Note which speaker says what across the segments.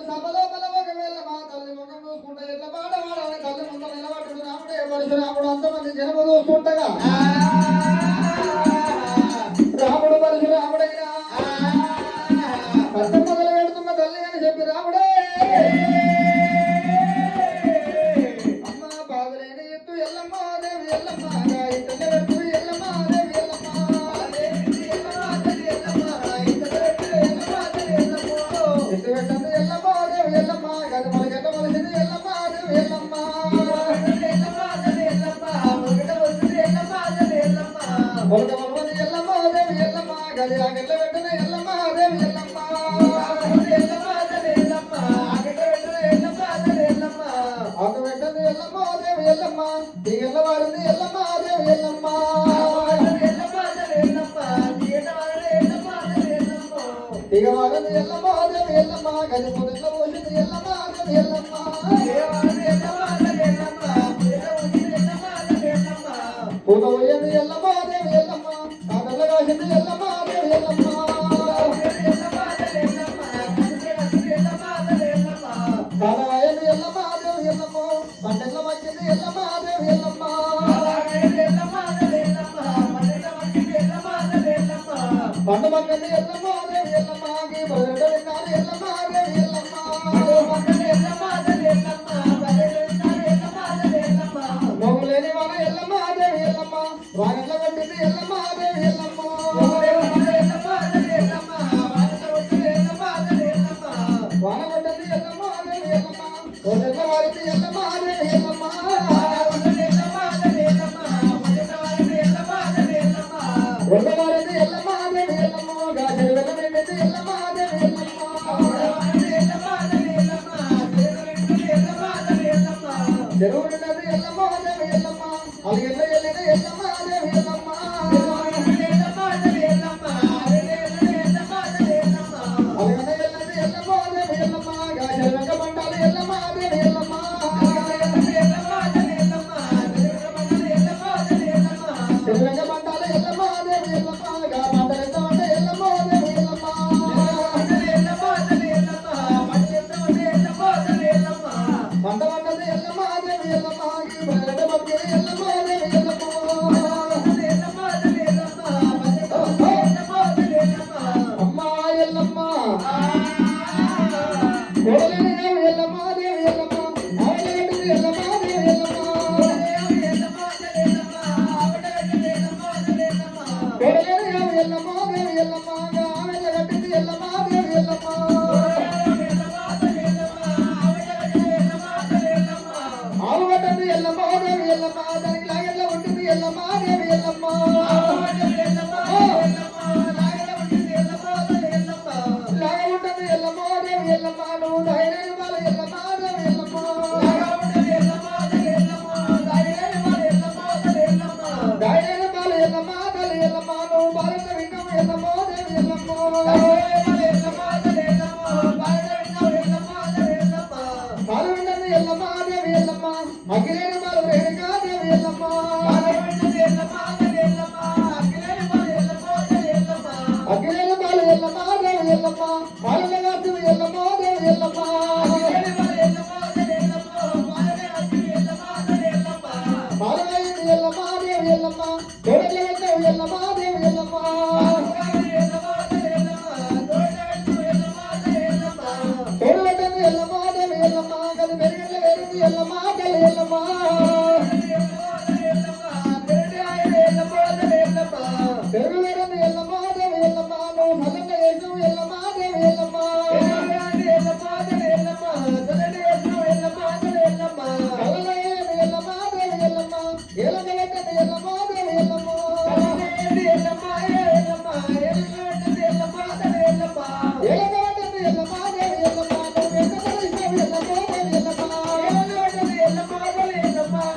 Speaker 1: సభలోపల ఒకవేళ మా తల్లి ముఖం చూసుకుంటే ఎట్లా పాడవాడని తల్లి ముందు నిలబడ్డు రాముడే పరశురాముడు అంతమంది జనము చూస్తుంటగా రాముడు పరశురాముడైనా కష్టం మొదలు పెడుతున్న తల్లి అని చెప్పి రాముడే అమ్మ బాధలేని ఎత్తు ఎల్లమ్మ దేవి ఎల్లమ్మ ఎత్తు ఎల్లమ్మ దేవి ఎల్లమ్మ ఎత్తు పెట్టండి ఎల్లమ్మ దేవి ఎల్లమ్మ గది మొలగడ్డ మొలిసింది ఎల్లమ్మ దేవి ఎల్లమ్మ మొలక మొలవది ఎల్లమ్మ దేవి ఎల్లమ్మ గది ఆగెల్ల పెట్టిన ఎల్లమ్మ దేవి ఎల్లమ్మ ఆకు పెట్టండి ఎల్లమ్మ దేవి ఎల్లమ్మ దిగెల్ల వారింది ఎల్లమ్మ దేవి ఎల్లమ్మ దిగవారింది ఎల్లమ్మ దేవి ఎల్లమ్మ గది పొదెల్ల పోసింది ఎల్లమ్మ దేవి ఎల్లమ్మ పూత పోయింది ఎల్లమ్మ దేవి ఎల్లమ్మ కాదల్ల కాసింది ఎల్లమ్మ దేవి ఎల్లమ్మ కాదవాయింది ఎల్లమ్మ దేవి ఎల్లమ్మ పంటెల్ల మక్కింది ఎల్లమ్మ దేవి ఎల్లమ్మ పంట మక్కింది ఎల్లమ్మ దేవి ఎల్లమ్మ బయట విన్నారు ఎల్లమ్మ దేవి ఎల్లమ్మ మొగులేని వాళ్ళ ఎల్లమ్మ దేవి ఎల్లమ్మ వానెల్ల కొట్టింది ఎల్లమ్మ దేవి ఎల్లమ్మ వాన కొట్టింది ఎల్లమ్మ దేవి ఎల్లమ్మ ఒడ్డెల్ల వారింది ఎల్లమ్మ దేవి ఎల్లమ్మ ఒడ్డ వారింది ఎల్లమ్మ దేవి ఎల్లమ్మ గాజలు వెళ్ళ నిండింది ఎల్లమ్మ దేవి ఎల్లమ్మ చెరువు నిన్నది ఎల్లమ్మ దేవి ఎల్లమ్మ అలిగెల్ల వెళ్ళిన ఎల్లమ్మ దేవి ఎల్లమ్మ అలిగన వెళ్ళినది ఎల్లమ్మ దేవి ఎల్లమ్మ గాజలు వెంక పండాలి ఎల్లమ్మ దేవి ఎల్లమ్మ చెరువు వెంక పండాలి ఎల్లమ్మ దేవి ఎల్లమ్మ గా పంటలెంత అంటే ఎల్లమ్మ దేవి ఎల్లమ్మ పంట పంటది ఎల్లమ్మ దేవి ఎల్లమ్మ బయట పంపి ఎల్లమ్మ దేవి ఎల్లమ్మ అమ్మ ఎల్లమ్మ కోడలేని దేవి ఎల్లమ్మ దేవి ఎల్లమ్మ ఆవిడగట్టింది ఎల్లమ్మ దేవి ఎల్లమ్మ కోడలేని దేవి ఎల్లమ్మ దేవి ఎల్లమ్మ ఆవిడగట్టింది ఎల్లమ్మ దేవి ఎల్లమ్మ ఆవు కట్టింది ఎల్లమ్మ దేవి ఎల్లమ్మ దానికి లాగెల్ల ఉంటుంది ఎల్లమ్మ దేవి ఎల్లమ్మ లాగ ఉంటుంది ఎల్లమ్మ దేవి ఎల్లమ్మ నువ్వు ధైర్యం వాళ్ళ ఎల్లమ్మ దేవి ఎల్లమ్మ ధైర్యం వాళ్ళ ఎల్లమ్మ తల్లి ఎల్లమ్మ నువ్వు భారత వింగం ఎల్లమ్మ దేవి ఎల్లమ్మ పాలు వింటుంది ఎల్లమ్మ దేవి ఎల్లమ్మ అఖిలేని పాలు రేణుకా దేవి ఎల్లమ్మ అఖిలేని పాలు ఎల్లమ్మ దేవి ఎల్లమ్మ పాలన కాసు ఎల్లమ్మ దేవి ఎల్లమ్మ పాలనైంది ఎల్లమ్మ దేవి ఎల్లమ్మ తోడల వెళ్తావు ఎల్లమ్మ దేవి ఎల్లమ్మ తోడు పెట్టండి ఎల్లమ్మ దేవి ఎల్లమ్మ గది పెరిగట్ల వేరింది ఎల్లమ్మ తల్లి ఎల్లమ్మ పెరుగు వేరింది ఎల్లమ్మ దేవి ఎల్లమ్మ నువ్వు సల్లంగా చేసావు ఎల్లమ్మ దేవి ఎల్లమ్మ కళ్ళలో ఎల్లమ్మ దేవి ఎల్లమ్మ ఏలంగ పెట్టండి ఎల్లమ్మ దేవి ఎల్లమ్మ ఎల్లమ్మ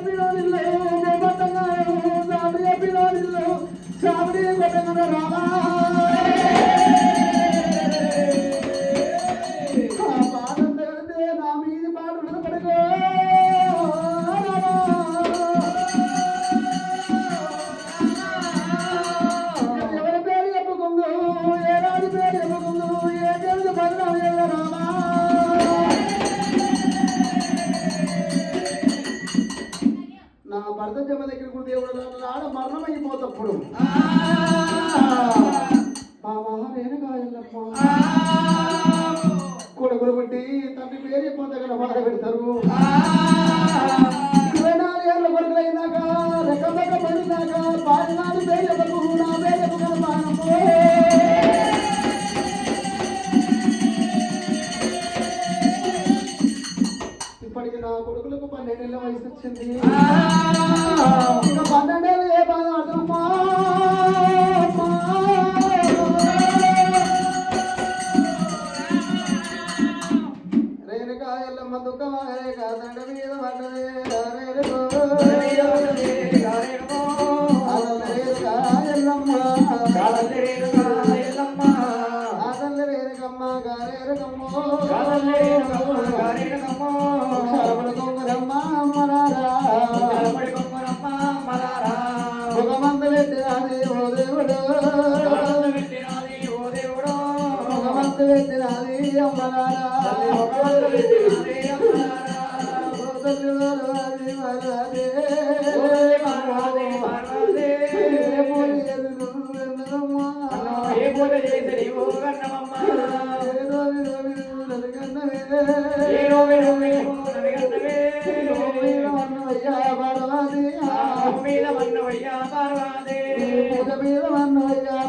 Speaker 1: చెప్పినోళ్ళు సాబడి చెప్పినోళ్ళు సాబడి కొట్టగల రామా నా మీద పాటలు పడుకో ఎవరి పేరు చెప్పుకుందు ఏ రాజు పేరు చెప్పుకుందు ఏ దేవుడు బదనాలు రామా నా భర్త జమ దగ్గర దేవుడు ఆడ మరణం అయిపోతప్పుడు కొడుకులు పుట్టి తండ్రి పేరు పొందగల బాధ పెడతారు 24 ఏళ్ళ కొడుకులు అయినాక రెక్కలక పడినాక 14 పేర్లకు నా పేర్లకు కనపానము ఇప్పటికి నా కొడుకులకు 12 ఏళ్ళ వయసు వచ్చింది ఇంకా 12 ఏళ్ళు ఏ బాధ అర్థమ్మా రేణుకాయల్లమ్మ దుఃఖమాగరే కాదండ మీద పడ్డదే ఆదల్ల రేణుకమ్మ గారేరుకమ్మో శరముల కొంగురమ్మ అమ్మలారా ముఖమందు పెట్టినాది ఓ దేవుడు ముఖమందు పెట్టినాది అమ్మలారా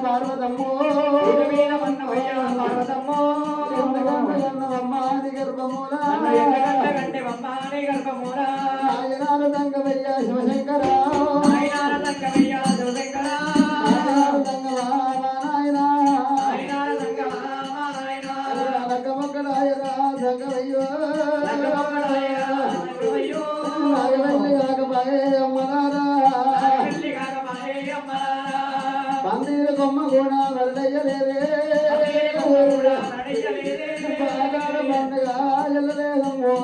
Speaker 1: పార్వతమ్మో ఆయనాలు దంగవయ్య శివశంకర దంగమక్కడాయరా దంగవయ్యో కాకపాయే అమ్మలారా పందిర కొమ్మ కూడా వరదయ్యలేదే బాగాడ పండుగ ఎల్లలేదమ్మో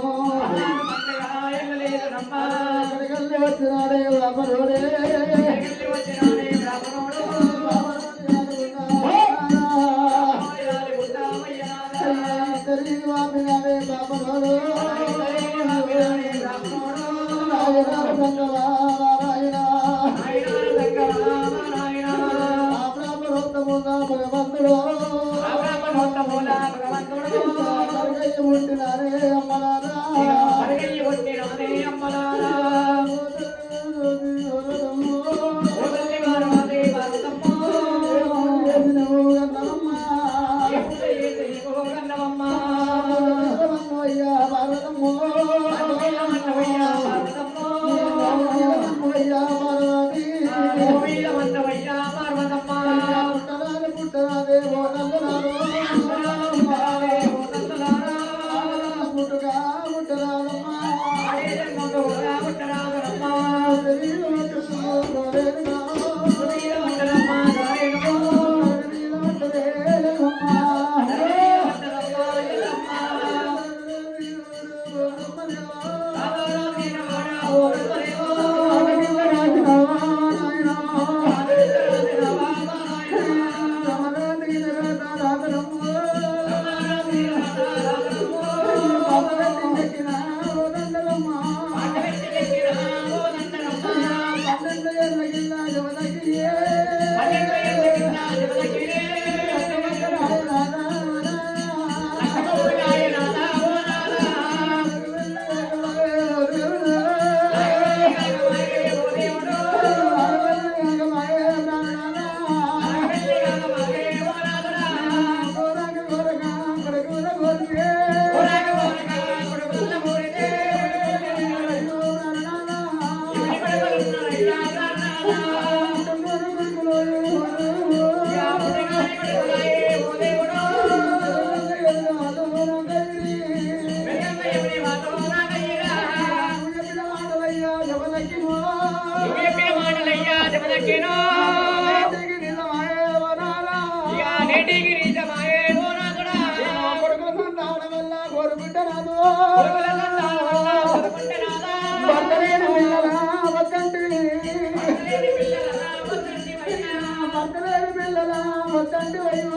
Speaker 1: అక్కడికెళ్ళి వచ్చినాడే బాబరోడే తెలివి వాపినాడే బాబరోడు భగవంతుడు పుట్టినారే అమ్మలారా
Speaker 2: నువ్వు చెప్పిన మాటలయ్యా జమదక్కేనో ఇక నేటికి నిజమాయే ఓ నాథుడా
Speaker 1: కొడుకుల సంతానం వల్ల కోరుకుంట రాదు
Speaker 2: కొడుకుల సంతానం వల్ల కొడుకుంటే నాదా
Speaker 1: భర్తలేని పిల్లలా వద్దంటివి
Speaker 2: లేని పిల్లలరా వద్దంటివయ్యా
Speaker 1: భర్తలేని పిల్లలా వద్దంటివయ్యో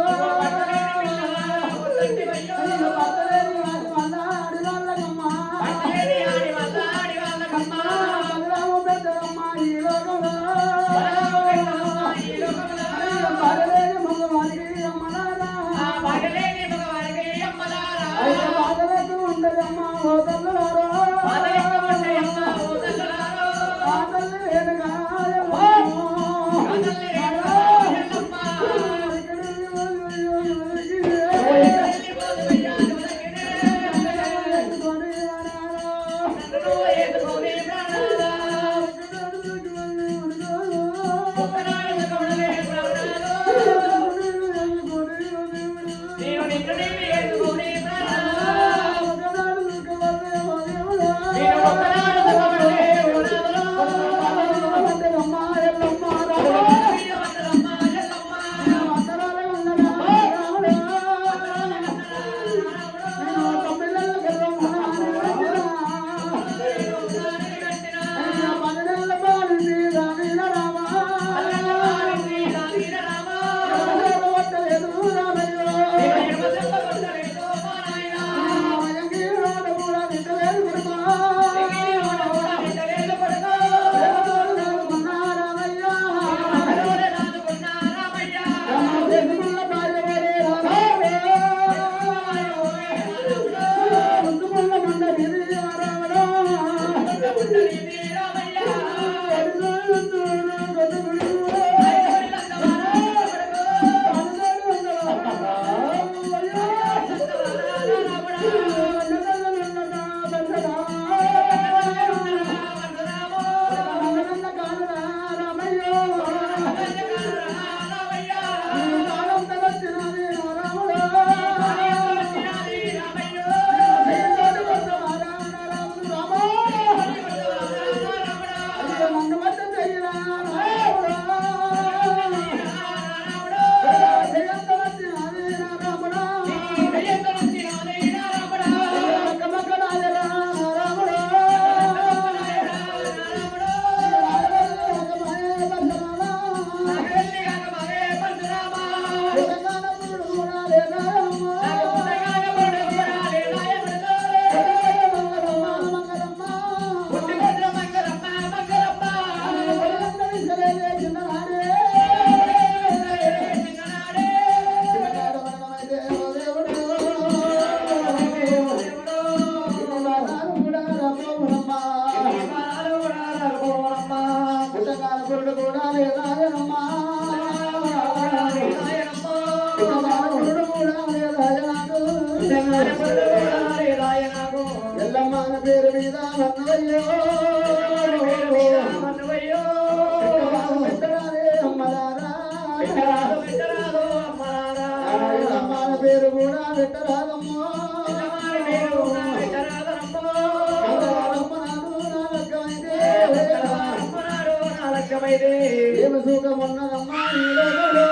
Speaker 2: వద్దంటివయ్యో
Speaker 1: భర్తలేని వాడి వల్ల ఆడివాళ్ళకమ్మా
Speaker 2: పట్టలేని ఆడి వల్ల ఆడి వాళ్ళకమ్మా
Speaker 1: బలరాము పెద్దమ్మ ఈ లోకంలో
Speaker 2: ఈ లోకంలో
Speaker 1: బాధలేని మగవారికి అమ్మలారా
Speaker 2: ఆ బాధలేని మగవారికి అమ్మలారా
Speaker 1: అయితే బాధలకు ఉండదమ్మా ఓ తల్లులారా
Speaker 2: బాధలెక్క ఉంటాయమ్మ ఓ తల్లులారో
Speaker 1: ఆ తల్లి వేరుగా
Speaker 2: తల్లి ఎల్లమ్మ వెళ్ళిపోదువయ్యా జమదక్కేనే నన్ను ఏదుకోనే ప్రాణాలా ఒక్కనాడు కవడలే ప్రాణాలు నేను నిన్ను ఏదుకోనే ప్రాణాలా నేను ఒక్కనాడు కవడలే ప్రాణాలు వీరవట్టలమ్మ ఎల్లమ్మ
Speaker 1: ఎల్లమ్మ పేరు మీద వన్నవయ్యో పెట్టరాదే అమ్మలారా ఎల్లమ్మ పేరు కూడా పెట్టరాదమ్మో ఏమి సుఖం ఉన్నదమ్మా ఈ లోకంలో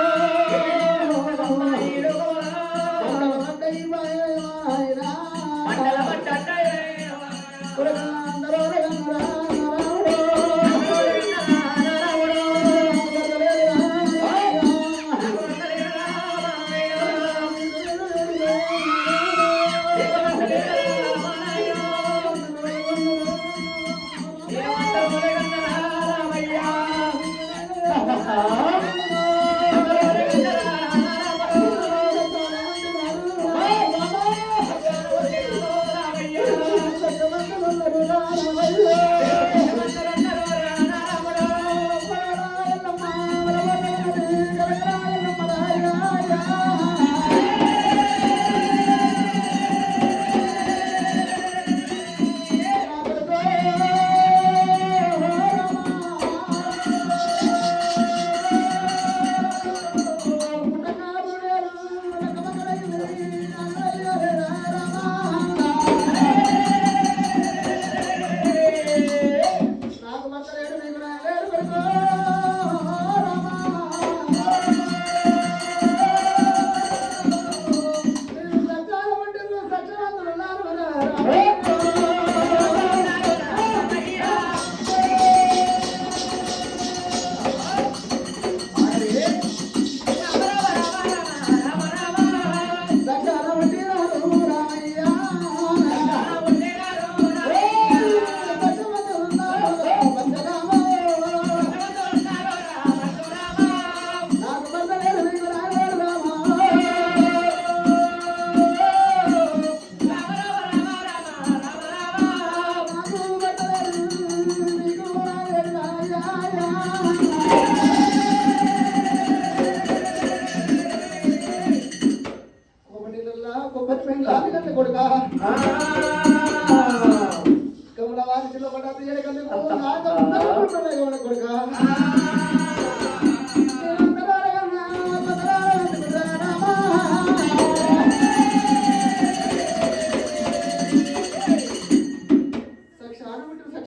Speaker 2: రామయ్య
Speaker 1: కొడుక కమల వారి చిన్న పడ్డ ఎడకందుకు కొడుక